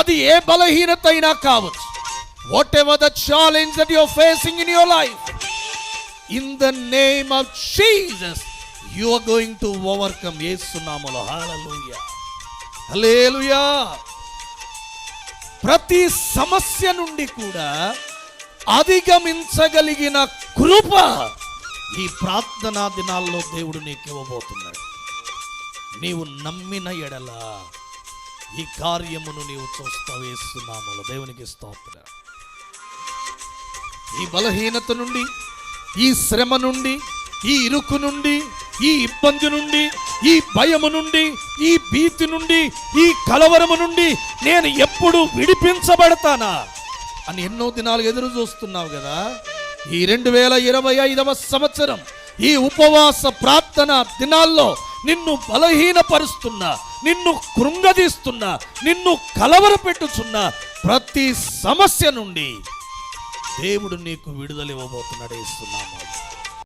అది ఏ బలహీనత అయినా కావచ్చు. Whatever the challenge that you are facing in your life, in the name of Jesus you are going to overcome. యేసు నామములో. Hallelujah, హల్లెలూయా. ప్రతి సమస్య నుండి కూడా అధిగమించగలిగిన కృప ఈ ప్రార్థనా దినాల్లో దేవుడు నీకు ఇవ్వబోతున్నాడు. నీవు నమ్మిన ఎడల ఈ కార్యమును నీవు చూస్తావు. యేసు నామములో. దేవునికి స్తోత్రం. ఈ బలహీనత నుండి, ఈ శ్రమ నుండి, ఈ ఇరుకు నుండి, ఈ ఇబ్బంది నుండి, ఈ భయము నుండి, ఈ భీతి నుండి, ఈ కలవరము నుండి నేను ఎప్పుడు విడిపించబడతానా అని ఎన్నో దినాలు ఎదురు చూస్తున్నావు కదా. ఈ 2025వ సంవత్సరం ఈ ఉపవాస ప్రార్థన దినాల్లో నిన్ను బలహీనపరుస్తున్నా, నిన్ను కృంగదీస్తున్నా, నిన్ను కలవరపెట్టుచున్నా ప్రతి సమస్య నుండి దేవుడు నీకు విడుదల ఇవ్వబోతున్నాడు. యేసు నామములో.